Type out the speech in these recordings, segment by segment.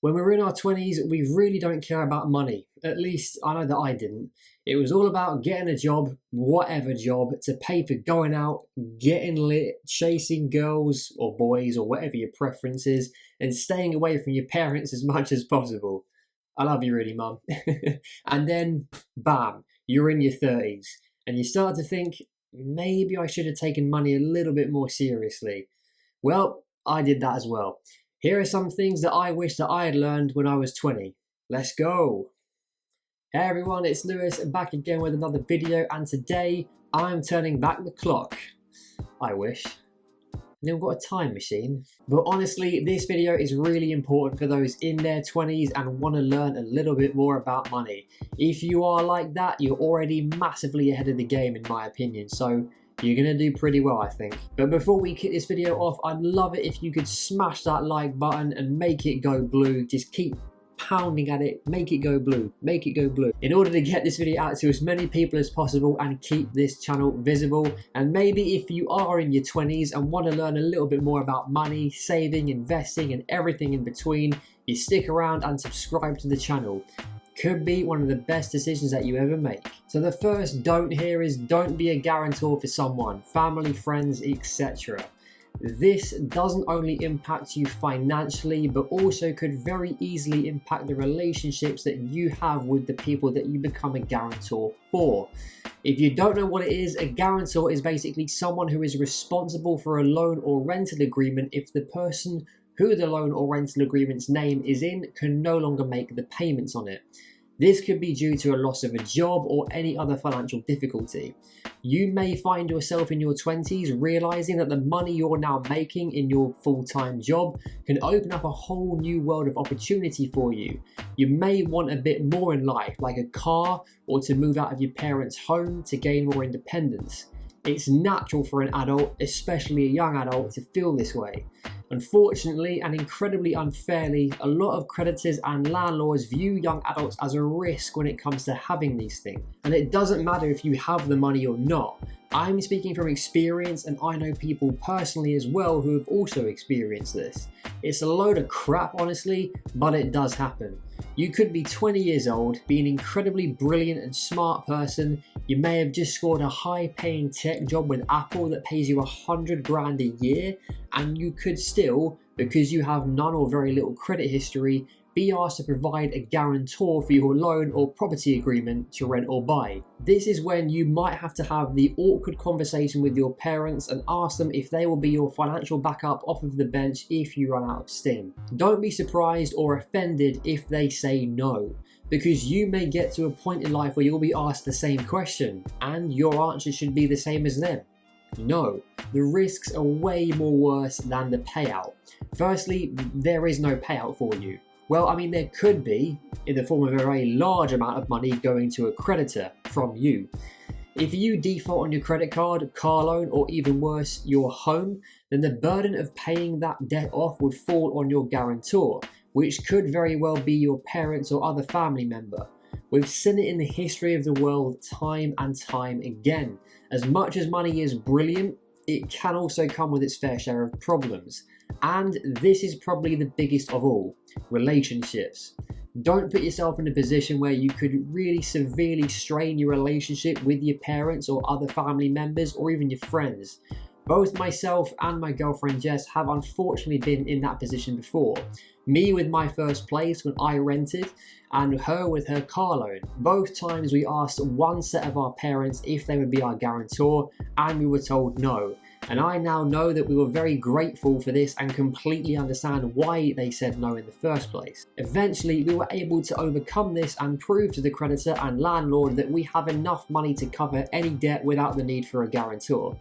When we're in our 20s, we really don't care about money. At least I know that I didn't. It was all about getting a job, whatever job, to pay for going out, getting lit, chasing girls or boys or whatever your preference is, and staying away from your parents as much as possible. I love you really, Mum. And then, bam, you're in your 30s and you start to think, maybe I should have taken money a little bit more seriously. Well, I did that as well. Here are some things that I wish that I had learned when I was 20. Let's go. Hey everyone, it's Lewis back again with another video, and today I'm turning back the clock. I wish. I've got a time machine. But honestly, this video is really important for those in their 20s and want to learn a little bit more about money. If you are like that, you're already massively ahead of the game in my opinion, so you're gonna do pretty well, I think. But before we kick this video off, I'd love it if you could smash that like button and make it go blue. Just keep pounding at it, make it go blue, make it go blue, in order to get this video out to as many people as possible and keep this channel visible. And maybe if you are in your 20s and want to learn a little bit more about money, saving, investing and everything in between, you stick around and subscribe to the channel. Could be one of the best decisions that you ever make. So the first don't here is don't be a guarantor for someone, family, friends, etc. This doesn't only impact you financially, but also could very easily impact the relationships that you have with the people that you become a guarantor for. If you don't know what it is, a guarantor is basically someone who is responsible for a loan or rental agreement if the person who the loan or rental agreement's name is in can no longer make the payments on it. This could be due to a loss of a job or any other financial difficulty. You may find yourself in your 20s realizing that the money you're now making in your full-time job can open up a whole new world of opportunity for you. You may want a bit more in life, like a car or to move out of your parents' home to gain more independence. It's natural for an adult, especially a young adult, to feel this way. Unfortunately and incredibly unfairly, a lot of creditors and landlords view young adults as a risk when it comes to having these things. And it doesn't matter if you have the money or not. I'm speaking from experience, and I know people personally as well who have also experienced this. It's a load of crap, honestly, but it does happen. You could be 20 years old, be an incredibly brilliant and smart person. You may have just scored a high-paying tech job with Apple that pays you 100 grand a year, and you could still, because you have none or very little credit history, be asked to provide a guarantor for your loan or property agreement to rent or buy. This is when you might have to have the awkward conversation with your parents and ask them if they will be your financial backup off of the bench if you run out of steam. Don't be surprised or offended if they say no, because you may get to a point in life where you'll be asked the same question and your answer should be the same as them. No, the risks are way more worse than the payout. Firstly, there is no payout for you. Well, I mean, there could be, in the form of a very large amount of money going to a creditor from you. If you default on your credit card, car loan, or even worse, your home, then the burden of paying that debt off would fall on your guarantor, which could very well be your parents or other family member. We've seen it in the history of the world time and time again. As much as money is brilliant, it can also come with its fair share of problems. And this is probably the biggest of all, relationships. Don't put yourself in a position where you could really severely strain your relationship with your parents or other family members or even your friends. Both myself and my girlfriend Jess have unfortunately been in that position before. Me with my first place when I rented, and her with her car loan. Both times we asked one set of our parents if they would be our guarantor, and we were told no. And I now know that we were very grateful for this and completely understand why they said no in the first place. Eventually, we were able to overcome this and prove to the creditor and landlord that we have enough money to cover any debt without the need for a guarantor.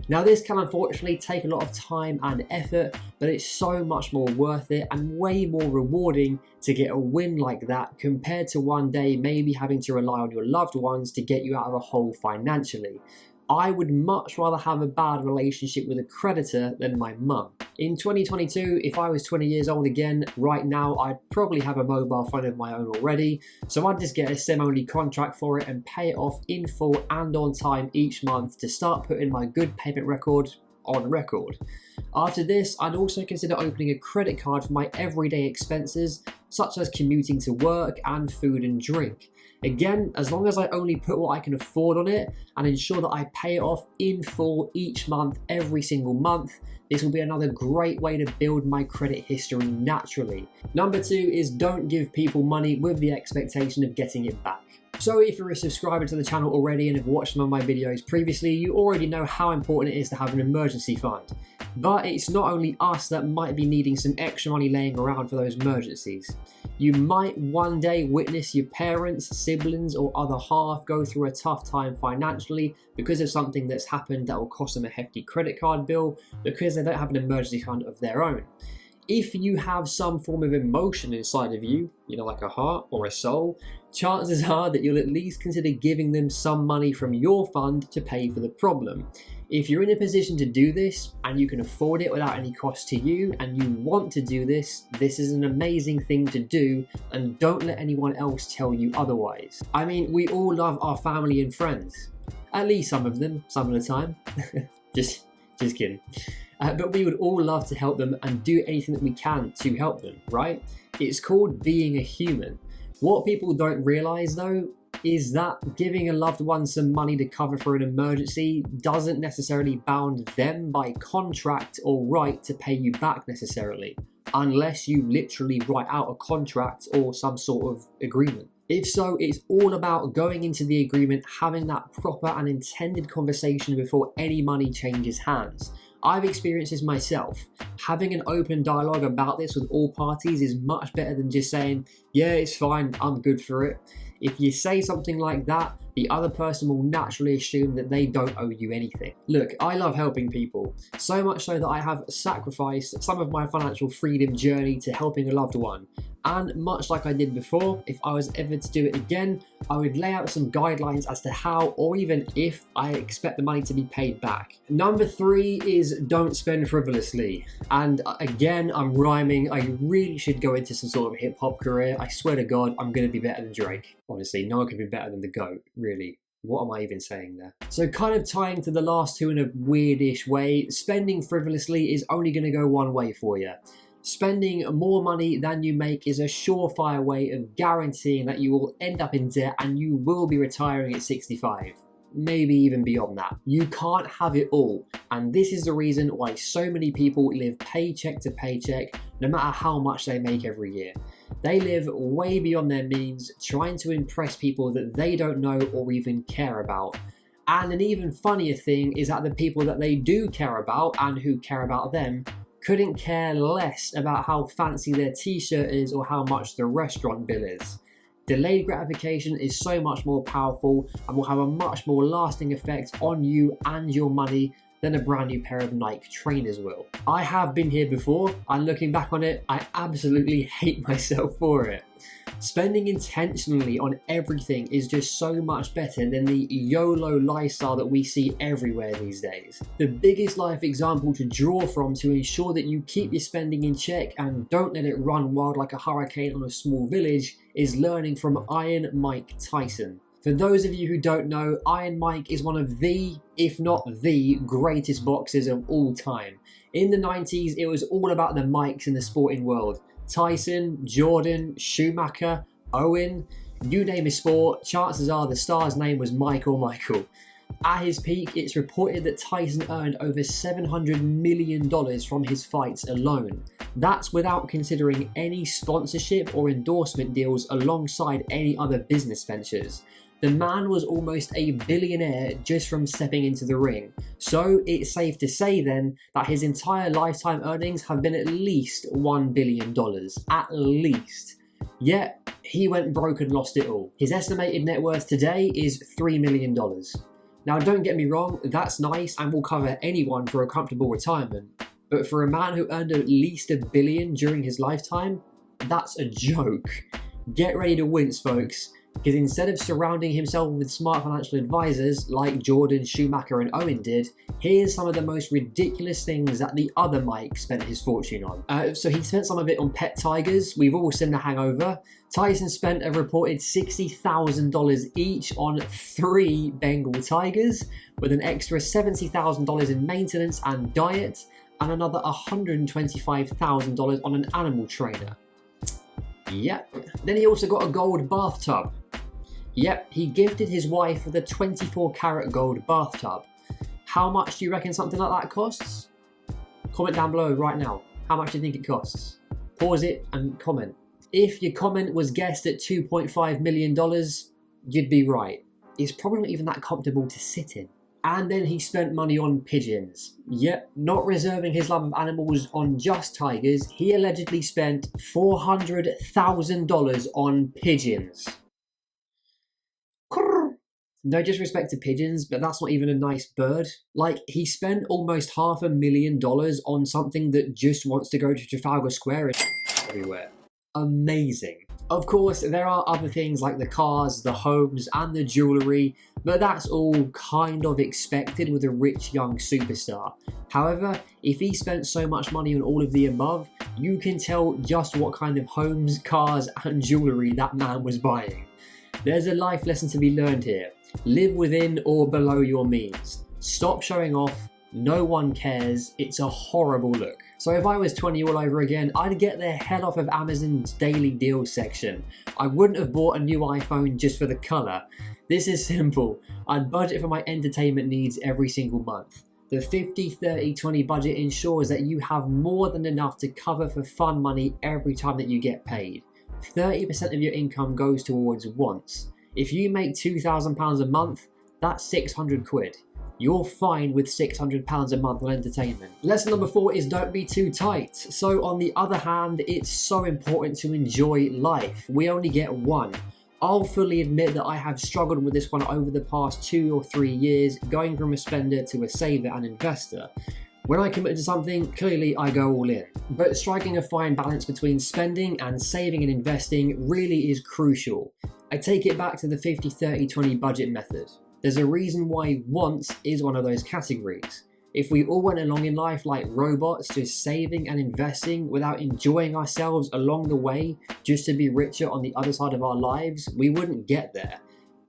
Now, this can unfortunately take a lot of time and effort, but it's so much more worth it and way more rewarding to get a win like that compared to one day maybe having to rely on your loved ones to get you out of a hole financially. I would much rather have a bad relationship with a creditor than my mum. In 2022, if I was 20 years old again, right now I'd probably have a mobile phone of my own already, so I'd just get a SIM-only contract for it and pay it off in full and on time each month to start putting my good payment record on record. After this, I'd also consider opening a credit card for my everyday expenses, such as commuting to work and food and drink. Again, as long as I only put what I can afford on it and ensure that I pay it off in full each month, every single month, this will be another great way to build my credit history naturally. Number 2 is don't give people money with the expectation of getting it back. So if you're a subscriber to the channel already and have watched some of my videos previously, you already know how important it is to have an emergency fund. But it's not only us that might be needing some extra money laying around for those emergencies. You might one day witness your parents, siblings, or other half go through a tough time financially because of something that's happened that will cost them a hefty credit card bill because they don't have an emergency fund of their own. If you have some form of emotion inside of you, like a heart or a soul, chances are that you'll at least consider giving them some money from your fund to pay for the problem. If you're in a position to do this and you can afford it without any cost to you and you want to do this, this is an amazing thing to do, and don't let anyone else tell you otherwise. I mean, we all love our family and friends. At least some of them, some of the time. Just kidding. But we would all love to help them and do anything that we can to help them, right? It's called being a human. What people don't realize though is that giving a loved one some money to cover for an emergency doesn't necessarily bound them by contract or right to pay you back necessarily, unless you literally write out a contract or some sort of agreement. If so, it's all about going into the agreement, having that proper and intended conversation before any money changes hands. I've experienced this myself. Having an open dialogue about this with all parties is much better than just saying, yeah, it's fine, I'm good for it. If you say something like that, the other person will naturally assume that they don't owe you anything. Look, I love helping people, so much so that I have sacrificed some of my financial freedom journey to helping a loved one. And much like I did before, if I was ever to do it again, I would lay out some guidelines as to how or even if I expect the money to be paid back. Number 3 is don't spend frivolously. And again, I'm rhyming. I really should go into some sort of hip hop career. I swear to God, I'm going to be better than Drake. Honestly, no one could be better than the GOAT, really. What am I even saying there? So kind of tying to the last two in a weirdish way, spending frivolously is only going to go one way for you. Spending more money than you make is a surefire way of guaranteeing that you will end up in debt and you will be retiring at 65. Maybe even beyond that. You can't have it all, and this is the reason why so many people live paycheck to paycheck no matter how much they make every year. They live way beyond their means, trying to impress people that they don't know or even care about. And an even funnier thing is that the people that they do care about and who care about them couldn't care less about how fancy their t-shirt is or how much the restaurant bill is. Delayed gratification is so much more powerful and will have a much more lasting effect on you and your money than a brand new pair of Nike trainers will. I have been here before, and looking back on it, I absolutely hate myself for it. Spending intentionally on everything is just so much better than the YOLO lifestyle that we see everywhere these days. The biggest life example to draw from to ensure that you keep your spending in check and don't let it run wild like a hurricane on a small village is learning from Iron Mike Tyson. For those of you who don't know, Iron Mike is one of the, if not the, greatest boxers of all time. In the 90s, it was all about the Mikes in the sporting world. Tyson, Jordan, Schumacher, Owen, you name a sport, chances are the star's name was Mike or Michael. At his peak, it's reported that Tyson earned over $700 million from his fights alone. That's without considering any sponsorship or endorsement deals alongside any other business ventures. The man was almost a billionaire just from stepping into the ring. So it's safe to say then that his entire lifetime earnings have been at least $1 billion. At least. Yet, he went broke and lost it all. His estimated net worth today is $3 million. Now don't get me wrong, that's nice and will cover anyone for a comfortable retirement. But for a man who earned at least $1 billion during his lifetime, that's a joke. Get ready to wince, folks. Because instead of surrounding himself with smart financial advisors like Jordan, Schumacher and Owen did, here's some of the most ridiculous things that the other Mike spent his fortune on. So he spent some of it on pet tigers. We've all seen The Hangover. Tyson spent a reported $60,000 each on 3 Bengal tigers, with an extra $70,000 in maintenance and diet, and another $125,000 on an animal trainer. Yep. Then he also got a gold bathtub. Yep, he gifted his wife with a 24-karat gold bathtub. How much do you reckon something like that costs? Comment down below right now. How much do you think it costs? Pause it and comment. If your comment was guessed at $2.5 million, you'd be right. It's probably not even that comfortable to sit in. And then he spent money on pigeons. Yep, not reserving his love of animals on just tigers, he allegedly spent $400,000 on pigeons. No disrespect to pigeons, but that's not even a nice bird. Like, he spent almost $500,000 on something that just wants to go to Trafalgar Square and everywhere. Amazing. Of course, there are other things like the cars, the homes, and the jewellery, but that's all kind of expected with a rich young superstar. However, if he spent so much money on all of the above, you can tell just what kind of homes, cars, and jewellery that man was buying. There's a life lesson to be learned here. Live within or below your means. Stop showing off. No one cares. It's a horrible look. So if I was 20 all over again, I'd get the hell off of Amazon's daily deals section. I wouldn't have bought a new iPhone just for the colour. This is simple. I'd budget for my entertainment needs every single month. The 50-30-20 budget ensures that you have more than enough to cover for fun money every time that you get paid. 30% of your income goes towards wants. If you make £2,000 a month, that's 600 quid. You're fine with £600 a month on entertainment. Lesson number 4 is don't be too tight. So on the other hand, it's so important to enjoy life. We only get one. I'll fully admit that I have struggled with this one over the past 2 or 3 years, going from a spender to a saver and investor. When I commit to something, clearly I go all in. But striking a fine balance between spending and saving and investing really is crucial. I take it back to the 50-30-20 budget method. There's a reason why wants is one of those categories. If we all went along in life like robots, just saving and investing without enjoying ourselves along the way, just to be richer on the other side of our lives, we wouldn't get there.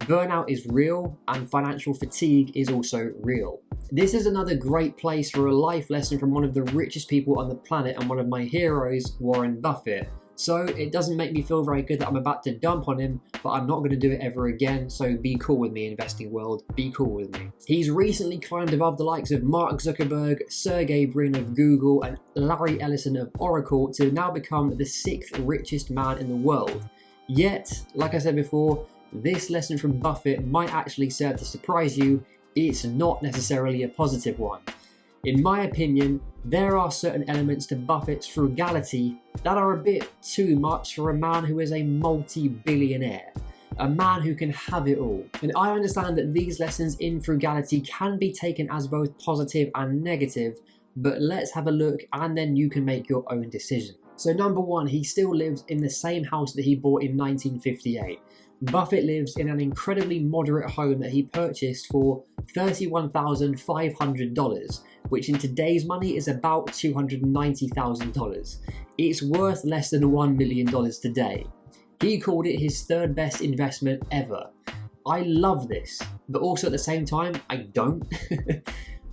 Burnout is real, and financial fatigue is also real. This is another great place for a life lesson from one of the richest people on the planet and one of my heroes, Warren Buffett. So it doesn't make me feel very good that I'm about to dump on him, but I'm not going to do it ever again, so be cool with me, investing world, be cool with me. He's recently climbed above the likes of Mark Zuckerberg, Sergey Brin of Google, and Larry Ellison of Oracle to now become the 6th richest man in the world. Yet, like I said before, this lesson from Buffett might actually serve to surprise you. It's not necessarily a positive one. In my opinion, there are certain elements to Buffett's frugality that are a bit too much for a man who is a multi-billionaire. A man who can have it all. And I understand that these lessons in frugality can be taken as both positive and negative, but let's have a look and then you can make your own decision. So number 1, he still lives in the same house that he bought in 1958. Buffett lives in an incredibly moderate home that he purchased for $31,500, which in today's money is about $290,000. It's worth less than $1 million today. He called it his 3rd best investment ever. I love this, but also at the same time, I don't.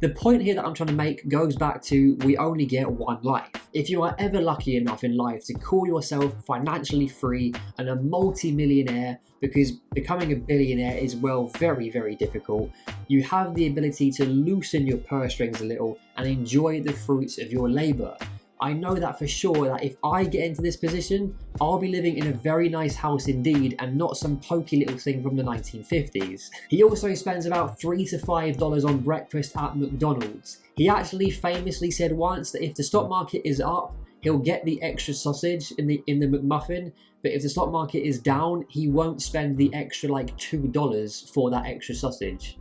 The point here that I'm trying to make goes back to we only get one life. If you are ever lucky enough in life to call yourself financially free and a multi-millionaire, because becoming a billionaire is, well, very, very difficult, you have the ability to loosen your purse strings a little and enjoy the fruits of your labour. I know that for sure that if I get into this position, I'll be living in a very nice house indeed and not some pokey little thing from the 1950s. He also spends about $3 to $5 on breakfast at McDonald's. He actually famously said once that if the stock market is up, he'll get the extra sausage in the McMuffin, but if the stock market is down, he won't spend the extra like $2 for that extra sausage.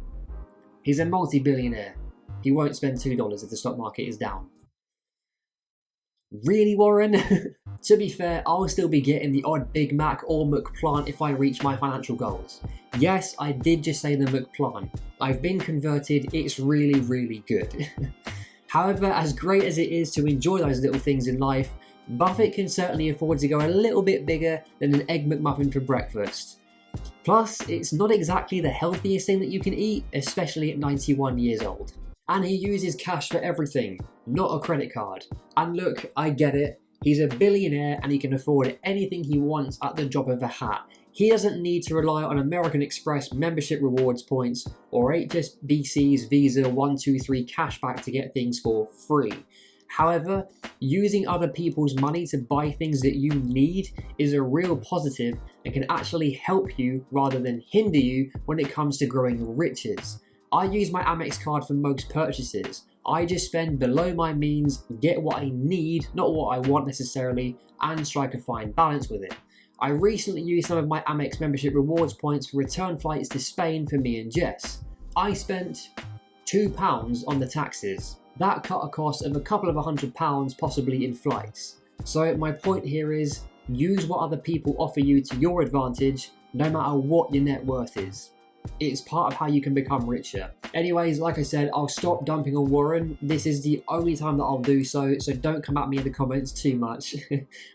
He's a multi-billionaire. He won't spend $2 if the stock market is down. Really, Warren? To be fair, I'll still be getting the odd Big Mac or McPlant if I reach my financial goals. Yes, I did just say the McPlant. I've been converted, it's really, really good. However, as great as it is to enjoy those little things in life, Buffett can certainly afford to go a little bit bigger than an Egg McMuffin for breakfast. Plus, it's not exactly the healthiest thing that you can eat, especially at 91 years old. And he uses cash for everything, not a credit card. And look, I get it. He's a billionaire and he can afford anything he wants at the drop of a hat. He doesn't need to rely on American Express membership rewards points or HSBC's Visa 123 cashback to get things for free. However, using other people's money to buy things that you need is a real positive and can actually help you rather than hinder you when it comes to growing riches. I use my Amex card for most purchases. I just spend below my means, get what I need, not what I want necessarily, and strike a fine balance with it. I recently used some of my Amex membership rewards points for return flights to Spain for me and Jess. I spent £2 on the taxes. That cut a cost of a couple of £100 possibly in flights. So my point here is, use what other people offer you to your advantage, no matter what your net worth is. It's part of how you can become richer. Anyways, like I said, I'll stop dumping on Warren. This is the only time that I'll do so don't come at me in the comments too much.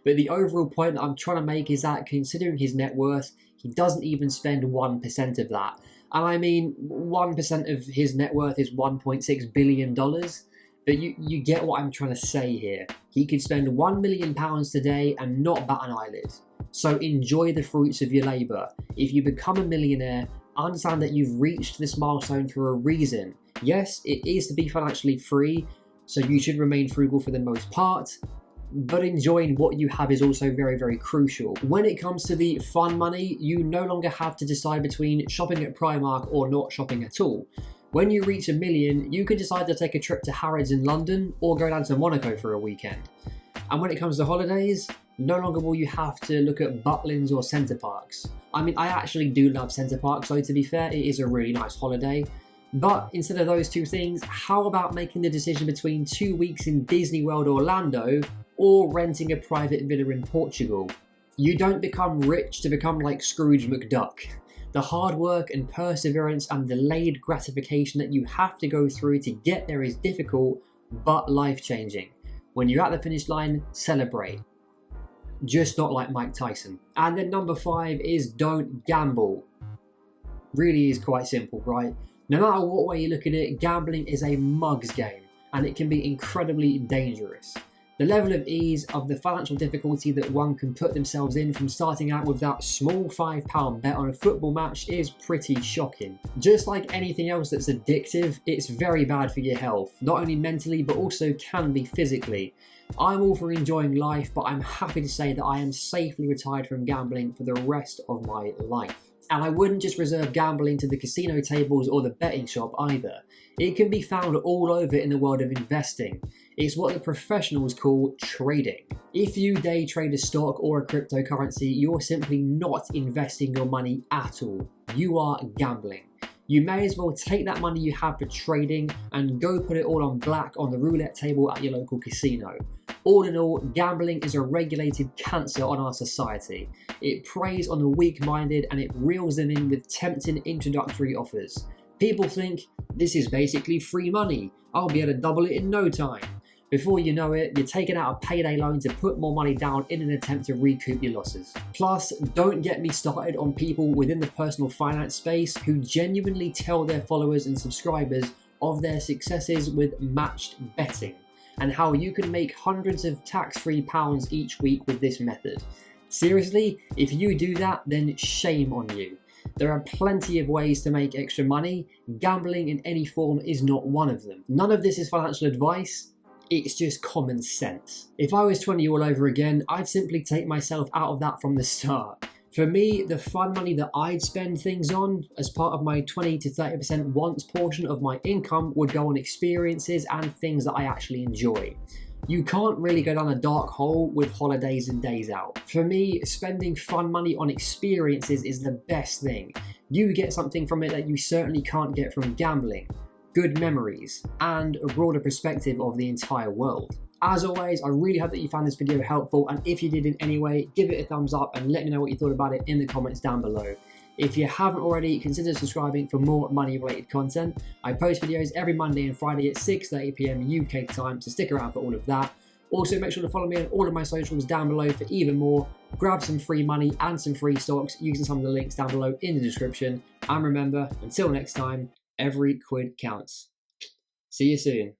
But the overall point that I'm trying to make is that considering his net worth, he doesn't even spend 1% of that. And I mean, 1% of his net worth is $1.6 billion. But you get what I'm trying to say here. He could spend £1 million today and not bat an eyelid. So enjoy the fruits of your labour. If you become a millionaire, understand that you've reached this milestone for a reason. Yes, it is to be financially free, so you should remain frugal for the most part, but enjoying what you have is also very, very crucial. When it comes to the fun money, you no longer have to decide between shopping at Primark or not shopping at all. When you reach $1 million, you can decide to take a trip to Harrods in London or go down to Monaco for a weekend. And when it comes to holidays, no longer will you have to look at Butlins or Centre Parks. I mean, I actually do love Centre Parks, so to be fair, it is a really nice holiday. But instead of those two things, how about making the decision between 2 weeks in Disney World Orlando or renting a private villa in Portugal? You don't become rich to become like Scrooge McDuck. The hard work and perseverance and delayed gratification that you have to go through to get there is difficult, but life-changing. When you're at the finish line, celebrate. Just not like Mike Tyson. And then number 5 is don't gamble. Really is quite simple, right? No matter what way you look at it, gambling is a mug's game, and it can be incredibly dangerous. The level of ease of the financial difficulty that one can put themselves in from starting out with that small £5 bet on a football match is pretty shocking. Just like anything else that's addictive, it's very bad for your health, not only mentally but also can be physically. I'm all for enjoying life, but I'm happy to say that I am safely retired from gambling for the rest of my life. And I wouldn't just reserve gambling to the casino tables or the betting shop either. It can be found all over in the world of investing. It's what the professionals call trading. If you day trade a stock or a cryptocurrency, you're simply not investing your money at all. You are gambling. You may as well take that money you have for trading and go put it all on black on the roulette table at your local casino. All in all, gambling is a regulated cancer on our society. It preys on the weak-minded and it reels them in with tempting introductory offers. People think, this is basically free money. I'll be able to double it in no time. Before you know it, you're taking out a payday loan to put more money down in an attempt to recoup your losses. Plus, don't get me started on people within the personal finance space who genuinely tell their followers and subscribers of their successes with matched betting, and how you can make hundreds of tax-free pounds each week with this method. Seriously, if you do that, then shame on you. There are plenty of ways to make extra money. Gambling in any form is not one of them. None of this is financial advice. It's just common sense. If I was 20 all over again, I'd simply take myself out of that from the start. For me, the fun money that I'd spend things on as part of my 20 to 30% wants portion of my income would go on experiences and things that I actually enjoy. You can't really go down a dark hole with holidays and days out. For me, spending fun money on experiences is the best thing. You get something from it that you certainly can't get from gambling. Good memories, and a broader perspective of the entire world. As always, I really hope that you found this video helpful, and if you did in any way, give it a thumbs up and let me know what you thought about it in the comments down below. If you haven't already, consider subscribing for more money-related content. I post videos every Monday and Friday at 6:30 PM UK time, so stick around for all of that. Also, make sure to follow me on all of my socials down below for even more. Grab some free money and some free stocks using some of the links down below in the description. And remember, until next time, every quid counts. See you soon.